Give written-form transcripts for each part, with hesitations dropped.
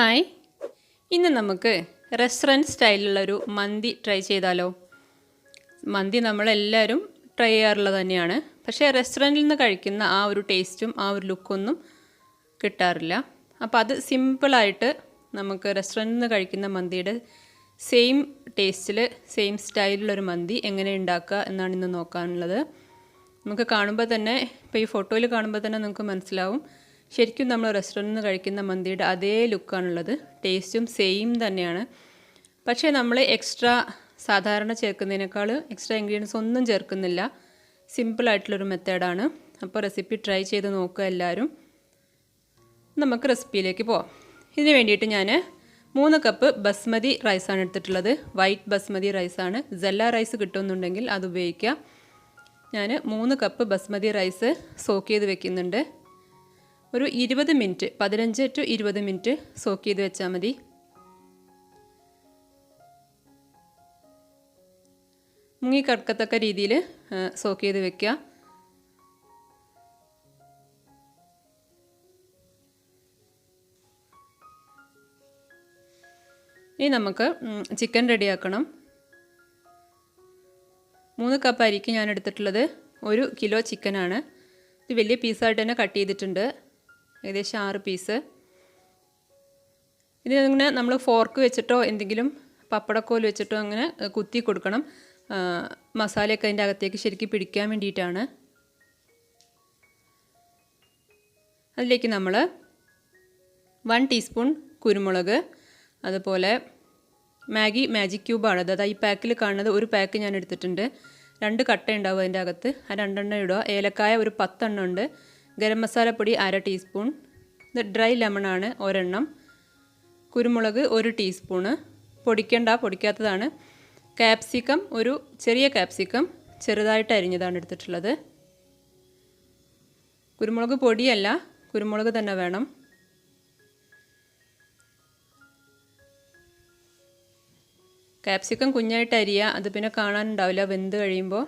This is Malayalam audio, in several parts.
ഹായ്, ഇന്ന് നമുക്ക് റെസ്റ്റോറൻറ്റ് സ്റ്റൈലിലുള്ളൊരു മന്തി ട്രൈ ചെയ്താലോ. മന്തി നമ്മളെല്ലാവരും ട്രൈ ചെയ്യാറുള്ളത് തന്നെയാണ്. പക്ഷേ റെസ്റ്റോറൻറ്റിൽ നിന്ന് കഴിക്കുന്ന ആ ഒരു ടേസ്റ്റും ആ ഒരു ലുക്കൊന്നും കിട്ടാറില്ല. അപ്പോൾ അത് സിമ്പിളായിട്ട് നമുക്ക് റെസ്റ്റോറൻറ്റിൽ നിന്ന് കഴിക്കുന്ന മന്തിയുടെ സെയിം ടേസ്റ്റിൽ സെയിം സ്റ്റൈലിലുള്ളൊരു മന്തി എങ്ങനെ ഉണ്ടാക്കുക എന്നാണ് ഇന്ന് നോക്കാനുള്ളത്. നമുക്ക് കാണുമ്പോൾ തന്നെ, ഇപ്പോൾ ഈ ഫോട്ടോയിൽ കാണുമ്പോൾ തന്നെ നമുക്ക് മനസ്സിലാവും ശരിക്കും നമ്മൾ റെസ്റ്റോറൻറ്റിൽ നിന്ന് കഴിക്കുന്ന മന്തിയുടെ അതേ ലുക്കാണുള്ളത്. ടേസ്റ്റും സെയിം തന്നെയാണ്. പക്ഷേ നമ്മൾ എക്സ്ട്രാ സാധാരണ ചേർക്കുന്നതിനേക്കാൾ എക്സ്ട്രാ ഇൻഗ്രീഡിയൻസ് ഒന്നും ചേർക്കുന്നില്ല. സിമ്പിളായിട്ടുള്ളൊരു മെത്തേഡാണ്. അപ്പോൾ റെസിപ്പി ട്രൈ ചെയ്ത് നോക്കുക എല്ലാവരും. നമുക്ക് റെസിപ്പിയിലേക്ക് പോവാം. ഇതിന് വേണ്ടിയിട്ട് ഞാൻ 3 കപ്പ് ബസ്മതി റൈസാണ് എടുത്തിട്ടുള്ളത്. വൈറ്റ് ബസ്മതി റൈസാണ്. സെല്ല റൈസ് കിട്ടുമെന്നുണ്ടെങ്കിൽ അത് ഉപയോഗിക്കുക. ഞാൻ 3 കപ്പ് ബസ്മതി റൈസ് സോക്ക് ചെയ്ത് വെക്കുന്നുണ്ട്. ഒരു 20 മിനിറ്റ്, 15 to 20 മിനിറ്റ് സോക്ക് ചെയ്ത് വെച്ചാൽ മതി. മുങ്ങി കിടക്കത്തക്ക രീതിയിൽ സോക്ക് ചെയ്ത് വെക്കുക. ഇനി നമുക്ക് ചിക്കൻ റെഡിയാക്കണം. 3 കപ്പ് അരിക്ക് ഞാൻ എടുത്തിട്ടുള്ളത് 1 കിലോ ചിക്കനാണ്. ഇത് വലിയ പീസായിട്ട് തന്നെ കട്ട് ചെയ്തിട്ടുണ്ട്. ഏകദേശം 6 പീസ്. ഇതിങ്ങനെ നമ്മൾ ഫോർക്ക് വെച്ചിട്ടോ എന്തെങ്കിലും പപ്പടക്കോൽ വെച്ചിട്ടോ അങ്ങനെ കുത്തി കൊടുക്കണം. മസാലയൊക്കെ അതിൻ്റെ അകത്തേക്ക് ശരിക്കും പിടിക്കാൻ വേണ്ടിയിട്ടാണ്. അതിലേക്ക് നമ്മൾ 1 ടീസ്പൂൺ കുരുമുളക്, അതുപോലെ മാജിക് ക്യൂബാണ്. അതായത് ഈ പാക്കിൽ കാണുന്നത് ഒരു പാക്ക് ഞാൻ എടുത്തിട്ടുണ്ട്. 2 കട്ട ഉണ്ടാവും അതിൻ്റെ അകത്ത്. ആ 2 എണ്ണം ഇടുക. ഏലക്കായ ഒരു 10 എണ്ണം ഉണ്ട്. ഗരം മസാലപ്പൊടി 1/2 ടീസ്പൂൺ. ഇത് ഡ്രൈ ലെമണാണ് ഒരെണ്ണം. കുരുമുളക് 1 ടീസ്പൂണ്. പൊടിക്കാത്തതാണ്. ക്യാപ്സിക്കം, ഒരു ചെറിയ ക്യാപ്സിക്കം ചെറുതായിട്ട് അരിഞ്ഞതാണ് എടുത്തിട്ടുള്ളത്. കുരുമുളക് പൊടിയല്ല, കുരുമുളക് തന്നെ വേണം. ക്യാപ്സിക്കം കുഞ്ഞായിട്ട് അരിയുക. അത് പിന്നെ കാണാനുണ്ടാവില്ല വെന്ത് കഴിയുമ്പോൾ.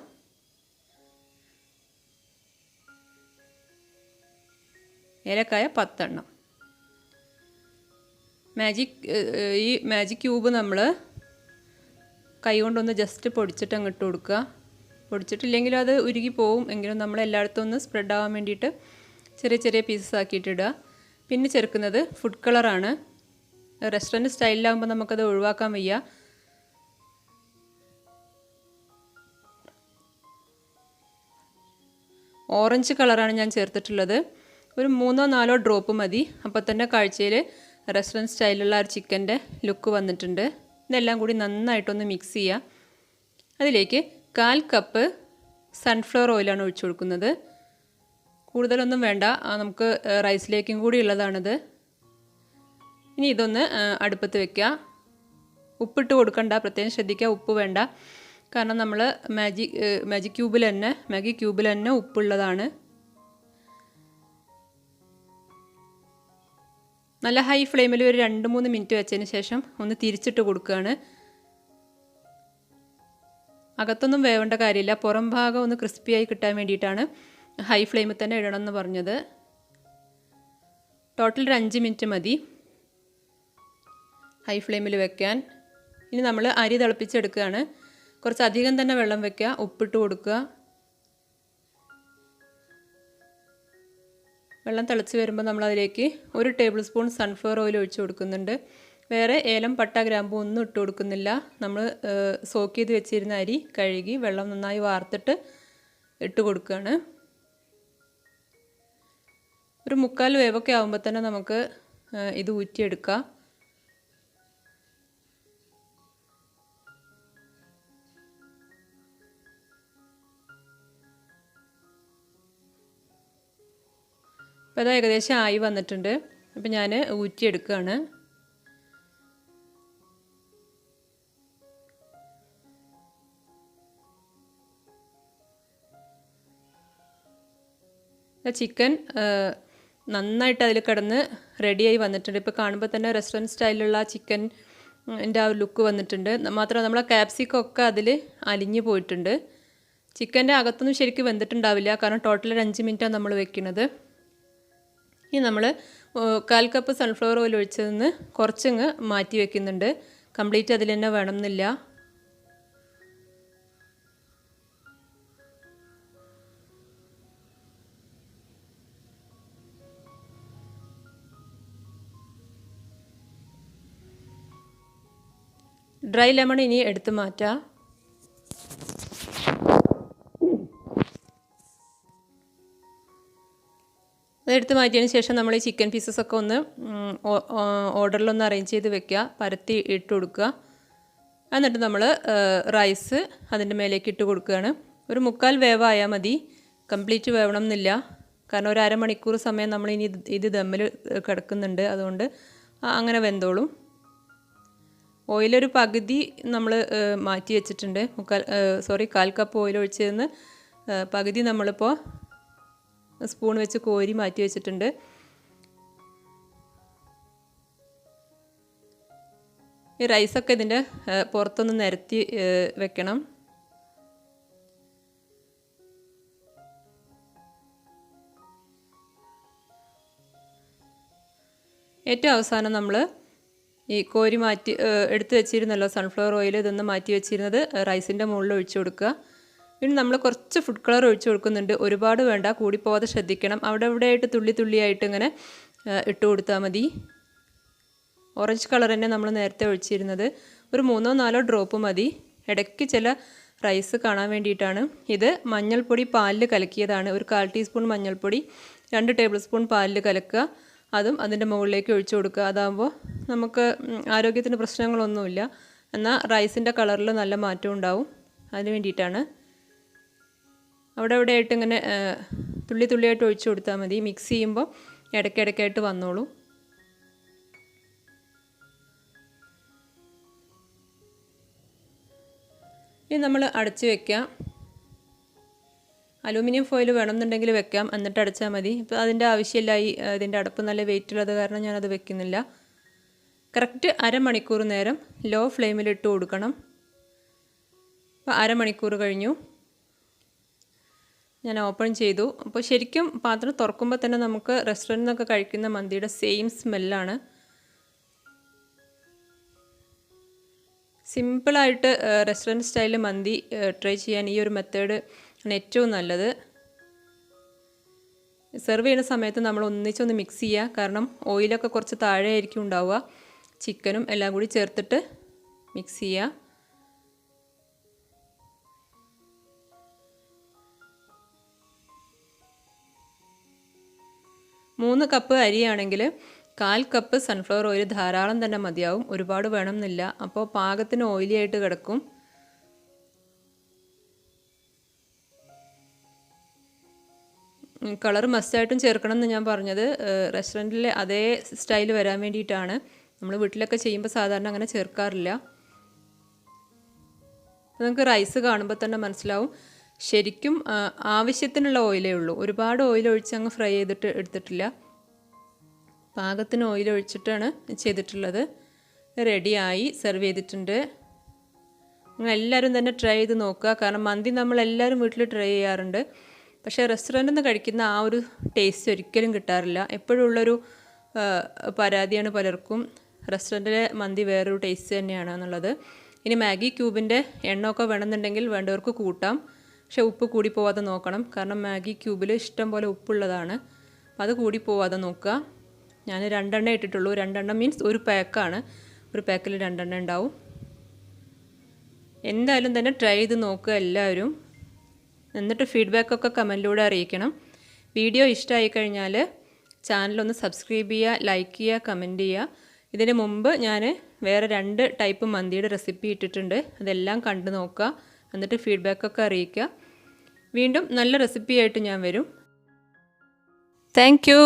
ഏലക്കായ 10 എണ്ണം. ഈ മാജിക് ക്യൂബ് നമ്മൾ കൈ കൊണ്ടൊന്ന് ജസ്റ്റ് പൊടിച്ചിട്ട് അങ്ങോട്ട് കൊടുക്കുക. പൊടിച്ചിട്ടില്ലെങ്കിലും അത് ഉരുകി പോവും. എങ്കിലും നമ്മൾ എല്ലായിടത്തും ഒന്ന് സ്പ്രെഡ് ആവാൻ വേണ്ടിയിട്ട് ചെറിയ ചെറിയ പീസസ് ആക്കിയിട്ടിടുക. പിന്നെ ചേർക്കുന്നത് ഫുഡ് കളറാണ്. റെസ്റ്റോറൻറ്റ് സ്റ്റൈലിലാകുമ്പോൾ നമുക്കത് ഒഴിവാക്കാൻ വയ്യ. ഓറഞ്ച് കളറാണ് ഞാൻ ചേർത്തിട്ടുള്ളത്. ഒരു 3-4 ഡ്രോപ്പ് മതി. അപ്പോൾ തന്നെ കാഴ്ചയിൽ റെസ്റ്റോറൻറ്റ് സ്റ്റൈലുള്ള ഒരു ചിക്കൻ്റെ ലുക്ക് വന്നിട്ടുണ്ട്. ഇതെല്ലാം കൂടി നന്നായിട്ടൊന്ന് മിക്സ് ചെയ്യുക. അതിലേക്ക് 1/4 കപ്പ് സൺഫ്ലവർ ഓയിലാണ് ഒഴിച്ചു കൊടുക്കുന്നത്. കൂടുതലൊന്നും വേണ്ട, നമുക്ക് റൈസിലേക്കും കൂടി ഉള്ളതാണിത്. ഇനി ഇതൊന്ന് അടുപ്പത്ത് വെക്കുക. ഉപ്പിട്ട് കൊടുക്കണ്ട, പ്രത്യേകം ശ്രദ്ധിക്കുക. ഉപ്പ് വേണ്ട, കാരണം നമ്മൾ മാഗി ക്യൂബിൽ തന്നെ ഉപ്പുള്ളതാണ്. നല്ല ഹൈ ഫ്ലെയിമിൽ ഒരു 2-3 മിനിറ്റ് വെച്ചതിന് ശേഷം ഒന്ന് തിരിച്ചിട്ട് കൊടുക്കുകയാണ്. അകത്തൊന്നും വേവേണ്ട കാര്യമില്ല, പുറം ഭാഗം ഒന്ന് ക്രിസ്പിയായി കിട്ടാൻ വേണ്ടിയിട്ടാണ് ഹൈ ഫ്ലെയിമിൽ തന്നെ ഇടണം എന്ന് പറഞ്ഞത്. ടോട്ടൽ ഒരു 5 മിനിറ്റ് മതി ഹൈ ഫ്ലെയിമിൽ വെക്കാൻ. ഇനി നമ്മൾ അരി തിളപ്പിച്ചെടുക്കുകയാണ്. കുറച്ചധികം തന്നെ വെള്ളം വെക്കുക. ഉപ്പിട്ട് കൊടുക്കുക. വെള്ളം തിളച്ച് വരുമ്പോൾ നമ്മളതിലേക്ക് 1 ടേബിൾ സ്പൂൺ സൺഫ്ലവർ ഓയിൽ ഒഴിച്ച് കൊടുക്കുന്നുണ്ട്. വേറെ ഏലം, പട്ട, ഗ്രാമ്പൂ ഒന്നും ഇട്ട് കൊടുക്കുന്നില്ല. നമ്മൾ സോക്ക് ചെയ്ത് വെച്ചിരുന്ന അരി കഴുകി വെള്ളം നന്നായി വാർത്തിട്ട് ഇട്ട് കൊടുക്കുകയാണ്. ഒരു 3/4 വേവൊക്കെ ആകുമ്പോൾ തന്നെ നമുക്ക് ഇത് ഊറ്റിയെടുക്കാം. അപ്പോൾ അത് ഏകദേശം ആയി വന്നിട്ടുണ്ട്. അപ്പോൾ ഞാൻ ഊറ്റിയെടുക്കുകയാണ്. ചിക്കൻ നന്നായിട്ട് അതിൽ കിടന്ന് റെഡിയായി വന്നിട്ടുണ്ട്. ഇപ്പോൾ കാണുമ്പോൾ തന്നെ റെസ്റ്റോറൻറ്റ് സ്റ്റൈലിലുള്ള ചിക്കൻ ആ ലുക്ക് വന്നിട്ടുണ്ട്. മാത്രമല്ല നമ്മളെ ക്യാപ്സിക്കം ഒക്കെ അതിൽ അലിഞ്ഞു പോയിട്ടുണ്ട്. ചിക്കൻ്റെ അകത്തൊന്നും ശരിക്കും വെന്തിട്ടുണ്ടാവില്ല, കാരണം ടോട്ടൽ 5 മിനിറ്റാണ് നമ്മൾ വെക്കുന്നത്. ഇനി നമ്മൾ 1/4 കപ്പ് സൺഫ്ലവർ ഓയിൽ ഒഴിച്ചതിൽ നിന്ന് കുറച്ചങ്ങ് മാറ്റി വെക്കുന്നുണ്ട്. കംപ്ലീറ്റ് അതിൽ തന്നെ വേണമെന്നില്ല. ഡ്രൈ ലെമൺ ഇനി എടുത്ത് മാറ്റാം. അതെടുത്ത് മാറ്റിയതിന് ശേഷം നമ്മൾ ഈ ചിക്കൻ പീസസ് ഒക്കെ ഒന്ന് ഓർഡറിലൊന്ന് അറേഞ്ച് ചെയ്ത് വെക്കുക, പരത്തി ഇട്ട് കൊടുക്കുക. എന്നിട്ട് നമ്മൾ റൈസ് അതിൻ്റെ മേലേക്ക് ഇട്ട് കൊടുക്കുകയാണ്. ഒരു 1/4 വേവായാൽ മതി, കംപ്ലീറ്റ് വേവണം എന്നില്ല. കാരണം ഒരു അരമണിക്കൂർ സമയം നമ്മൾ ഇനി ഇത് ദമ്മിൽ കിടക്കുന്നുണ്ട്, അതുകൊണ്ട് അങ്ങനെ വെന്തോളും. ഓയിലൊരു പകുതി നമ്മൾ മാറ്റി വെച്ചിട്ടുണ്ട്. 1/4 കപ്പ് ഓയിൽ ഒഴിച്ചതിന് പകുതി നമ്മളിപ്പോൾ സ്പൂൺ വെച്ച് കോരി മാറ്റി വെച്ചിട്ടുണ്ട്. ഈ റൈസൊക്കെ ഇതിൻ്റെ പുറത്തൊന്ന് നിരത്തി വെക്കണം. ഏറ്റവും അവസാനം നമ്മൾ ഈ കോരി മാറ്റി എടുത്ത് വെച്ചിരുന്നല്ലോ സൺഫ്ലവർ ഓയിൽ, ഇതൊന്ന് മാറ്റി വെച്ചിരുന്നത് റൈസിൻ്റെ മുകളിൽ ഒഴിച്ചു കൊടുക്കുക. പിന്നെ നമ്മൾ കുറച്ച് ഫുഡ് കളർ ഒഴിച്ചു കൊടുക്കുന്നുണ്ട്. ഒരുപാട് വേണ്ട, കൂടിപ്പോവാതെ ശ്രദ്ധിക്കണം. അവിടെ ഇവിടെയായിട്ട് തുള്ളി തുള്ളിയായിട്ട് ഇങ്ങനെ ഇട്ട് കൊടുത്താൽ മതി. ഓറഞ്ച് കളർ തന്നെ നമ്മൾ നേരത്തെ ഒഴിച്ചിരുന്നത്. ഒരു 3-4 ഡ്രോപ്പ് മതി. ഇടയ്ക്ക് ചില റൈസ് കാണാൻ വേണ്ടിയിട്ടാണ്. ഇത് മഞ്ഞൾപ്പൊടി പാലിൽ കലക്കിയതാണ്. ഒരു 1/4 ടീസ്പൂൺ മഞ്ഞൾപ്പൊടി 2 ടേബിൾ സ്പൂൺ പാലിൽ കലക്കുക, അതും അതിൻ്റെ മുകളിലേക്ക് ഒഴിച്ചു കൊടുക്കുക. അതാകുമ്പോൾ നമുക്ക് ആരോഗ്യത്തിന് പ്രശ്നങ്ങളൊന്നുമില്ല, എന്നാൽ റൈസിൻ്റെ കളറിൽ നല്ല മാറ്റം ഉണ്ടാവും. അതിന് വേണ്ടിയിട്ടാണ്. അവിടെ ഇവിടെയായിട്ട് ഇങ്ങനെ തുള്ളി തുള്ളിയായിട്ട് ഒഴിച്ചു കൊടുത്താൽ മതി. മിക്സ് ചെയ്യുമ്പോൾ ഇടയ്ക്കിടയ്ക്കായിട്ട് വന്നോളൂ. ഇനി നമ്മൾ അടച്ച് വയ്ക്കാം. അലൂമിനിയം ഫോയിൽ വേണമെന്നുണ്ടെങ്കിൽ വെക്കാം, എന്നിട്ട് അടച്ചാൽ മതി. ഇപ്പോൾ അതിൻ്റെ ആവശ്യമില്ല. ഇതിൻ്റെ അടപ്പ് നല്ല വെയിറ്റ് ഉള്ളത് കാരണം ഞാനത് വെക്കുന്നില്ല. കറക്റ്റ് അരമണിക്കൂർ നേരം ലോ ഫ്ലെയിമിൽ ഇട്ട് കൊടുക്കണം. അപ്പോൾ അരമണിക്കൂർ കഴിഞ്ഞു, ഞാൻ ഓപ്പൺ ചെയ്തു. അപ്പോൾ ശരിക്കും പാത്രം തുറക്കുമ്പോൾ തന്നെ നമുക്ക് റെസ്റ്റോറൻറ്റിൽ നിന്നൊക്കെ കഴിക്കുന്ന മന്തിയുടെ സെയിം സ്മെല്ലാണ്. സിമ്പിളായിട്ട് റെസ്റ്റോറൻറ്റ് സ്റ്റൈലിൽ മന്തി ട്രൈ ചെയ്യാൻ ഈ ഒരു മെത്തേഡ് ആണ് ഏറ്റവും നല്ലത്. സെർവ് ചെയ്യുന്ന സമയത്ത് നമ്മൾ ഒന്നിച്ചൊന്ന് മിക്സ് ചെയ്യുക, കാരണം ഓയിലൊക്കെ കുറച്ച് താഴെ ആയിരിക്കും ഉണ്ടാവുക. ചിക്കനും എല്ലാം കൂടി ചേർത്തിട്ട് മിക്സ് ചെയ്യുക. 3 കപ്പ് അരിയാണെങ്കിൽ 1/4 കപ്പ് സൺഫ്ലവർ ഓയിൽ ധാരാളം തന്നെ മതിയാവും. ഒരുപാട് വേണമെന്നില്ല. അപ്പോൾ പാകത്തിന് ഓയിലി ആയിട്ട് കിടക്കും. കളർ മസ്റ്റായിട്ടും ചേർക്കണം എന്ന് ഞാൻ പറഞ്ഞത് റെസ്റ്റോറൻറ്റിലെ അതേ സ്റ്റൈൽ വരാൻ വേണ്ടിയിട്ടാണ്. നമ്മൾ വീട്ടിലൊക്കെ ചെയ്യുമ്പോൾ സാധാരണ അങ്ങനെ ചേർക്കാറില്ല. നമുക്ക് റൈസ് കാണുമ്പോൾ തന്നെ മനസ്സിലാവും ശരിക്കും ആവശ്യത്തിനുള്ള ഓയിലേ ഉള്ളൂ. ഒരുപാട് ഓയിൽ ഒഴിച്ച് അങ്ങ് ഫ്രൈ ചെയ്തിട്ട് എടുത്തിട്ടില്ല. പാകത്തിന് ഓയിൽ ഒഴിച്ചിട്ടാണ് ചെയ്തിട്ടുള്ളത്. റെഡിയായി സെർവ് ചെയ്തിട്ടുണ്ട്. നിങ്ങളെല്ലാവരും തന്നെ ട്രൈ ചെയ്ത് നോക്കുക. കാരണം മന്തി നമ്മളെല്ലാവരും വീട്ടിൽ ട്രൈ ചെയ്യാറുണ്ട്. പക്ഷേ റെസ്റ്റോറൻറ്റിൽ നിന്ന് കഴിക്കുന്ന ആ ഒരു ടേസ്റ്റ് ഒരിക്കലും കിട്ടാറില്ല. എപ്പോഴുള്ളൊരു പരാതിയാണ് പലർക്കും, റെസ്റ്റോറൻറ്റിലെ മന്തി വേറൊരു ടേസ്റ്റ് തന്നെയാണ് എന്നുള്ളത്. ഇനി മാഗി ക്യൂബിൻ്റെ എണ്ണമൊക്കെ വേണമെന്നുണ്ടെങ്കിൽ വേണ്ടവർക്ക് കൂട്ടാം. പക്ഷേ ഉപ്പ് കൂടി പോവാതെ നോക്കണം. കാരണം മാഗി ക്യൂബിൽ ഇഷ്ടം പോലെ ഉപ്പുള്ളതാണ്. അത് കൂടി പോവാതെ നോക്കുക. ഞാൻ 2 എണ്ണ ഇട്ടിട്ടുള്ളൂ. 2 എണ്ണം മീൻസ് ഒരു പാക്കാണ്. ഒരു പാക്കിൽ 2 എണ്ണ ഉണ്ടാവും. എന്തായാലും തന്നെ ട്രൈ ചെയ്ത് നോക്കുക എല്ലാവരും. എന്നിട്ട് ഫീഡ്ബാക്കൊക്കെ കമൻറ്റിലൂടെ അറിയിക്കണം. വീഡിയോ ഇഷ്ടമായി കഴിഞ്ഞാൽ ചാനലൊന്ന് സബ്സ്ക്രൈബ് ചെയ്യുക, ലൈക്ക് ചെയ്യുക, കമൻറ്റ് ചെയ്യുക. ഇതിന് മുമ്പ് ഞാൻ വേറെ 2 ടൈപ്പ് മന്തിയുടെ റെസിപ്പി ഇട്ടിട്ടുണ്ട്. അതെല്ലാം കണ്ടു നോക്കുക. എന്നിട്ട് ഫീഡ്ബാക്കൊക്കെ അറിയിക്കുക. വീണ്ടും നല്ല റെസിപ്പിയായിട്ട് ഞാൻ വരും. Thank you.